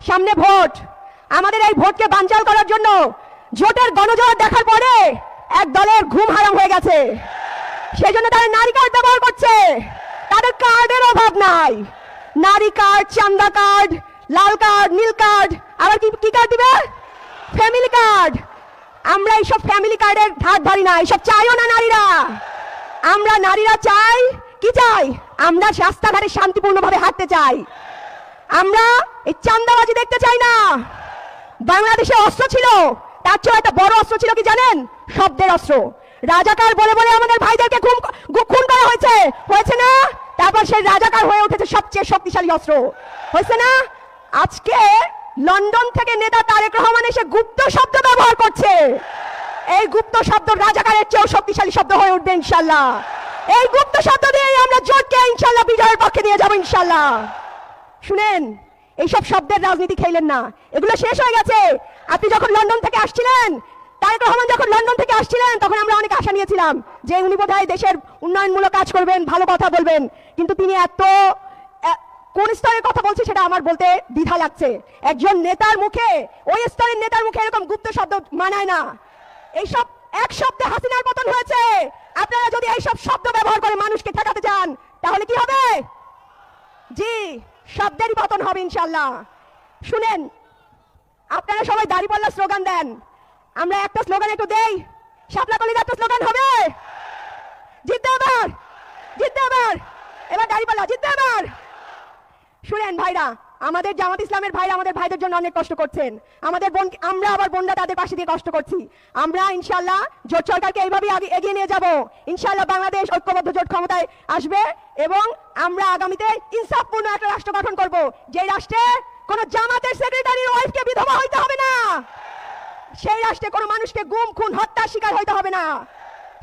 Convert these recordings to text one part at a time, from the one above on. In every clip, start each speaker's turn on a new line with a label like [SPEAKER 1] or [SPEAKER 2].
[SPEAKER 1] সামনে ভোট, আমাদের এই ভোটকে বানচাল করার জন্য জোটের গণজোয়ার দেখার পরে এক দলের ঘুম হারাম হয়ে গেছে। সেই জন্য তারা নারী কার্ড ব্যবহার করছে। তাদের কার্ডের অভাব নাই, নারী কার্ড, চান্দা কার্ড, লাল কার্ড, নীল কার্ড, আবার কি কার্ড দিবে? Family card. আমরা এইসব ফ্যামিলি কার্ডের ধার ধারি না, এইসব চাইও না নারীরা। আমরা নারীরা চাই কি চাই? আমরা রাস্তাঘাটে শান্তিপূর্ণভাবে হাঁটতে চাই। আমরা এই চান্দাবাজি দেখতে চাই না। বাংলাদেশে অস্ত্র ছিল, তার চেয়ে একটা বড় অস্ত্র ছিল কি জানেন? শব্দের অস্ত্র। রাজাকার বলে বলে আমাদের ভাইদেরকে খুন করা হয়েছে না? তারপর সেই রাজাকার হয়ে উঠেছে সবচেয়ে শক্তিশালী অস্ত্র, হয়েছে না? আজকে লন্ডন থেকে নেতা তারেক রহমান এসে গুপ্ত শব্দ ব্যবহার করছে। এই গুপ্ত শব্দ রাজাকারের চেয়েও শক্তিশালী শব্দ হয়ে উঠবে ইনশাল্লাহ। এই গুপ্ত শব্দ দিয়ে আমরা জোটকে ইনশাল্লাহ বিজয়ের পক্ষে নিয়ে যাবো ইনশাল্লাহ। শুনেন, এইসব শব্দের রাজনীতি খেলেন না, এগুলো শেষ হয়ে গেছে। আপনি যখন লন্ডন থেকে আসছিলেন, তারেক রহমান যখন লন্ডন থেকে আসছিলেন, তখন আমরা অনেক আশা নিয়েছিলাম যে উনি বোধহয় দেশের উন্নয়নমূলক কাজ করবেন, ভালো কথা বলবেন। কিন্তু তিনি কোন স্তরের কথা বলছে সেটা আমার বলতে দ্বিধা লাগছে। একজন নেতার মুখে, ওই স্তরের নেতার মুখে এরকম গুপ্ত শব্দ মানায় না। এইসব এক শব্দে হাসিনার পতন হয়েছে। আপনারা যদি এইসব শব্দ ব্যবহার করে মানুষকে ঠেকাতে চান, তাহলে কি হবে? জি, শব্দেরই পতন হবে ইনশাল্লাহ। শুনেন, আপনারা সবাই দাঁড়িপাল্লা স্লোগান দেন, আমরা একটা স্লোগান একটু দেই। শাপলা কলির একটা স্লোগান হবে, জিততে এবার, জিততে এবার, এবার দাঁড়িপাল্লা জিততে এবার। শুনেন ভাইরা, আমাদের জামাত ইসলামের ভাইরা আমাদের ভাইদের জন্য অনেক কষ্ট করছেন। আমাদের বোন, আমরা আবার বোনরা তাদের পাশে দিয়ে কষ্ট করছি। আমরা ইনশাল্লাহ জোট সরকারকে এইভাবেই এগিয়ে নিয়ে যাব। ইনশাল্লাহ বাংলাদেশ ঐক্যবদ্ধ জোট ক্ষমতায় আসবে এবং আমরা আগামীতে ইনসাফপূর্ণ একটা রাষ্ট্র গঠন করব, যে রাষ্ট্রে কোন জামাতের সেক্রেটারির ওয়াইফকে বিধবা হইতে হবে না, সেই রাষ্ট্রে কোনো মানুষকে গুম, খুন, হত্যার শিকার হইতে হবে না।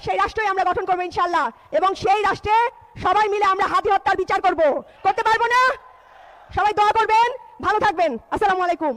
[SPEAKER 1] সেই রাষ্ট্রই আমরা গঠন করবো ইনশাল্লাহ। এবং সেই রাষ্ট্রে সবাই মিলে আমরা হাতি হত্যার বিচার করতে পারবো না? সবাই দোয়া করবেন, ভালো থাকবেন। আসসালামু আলাইকুম।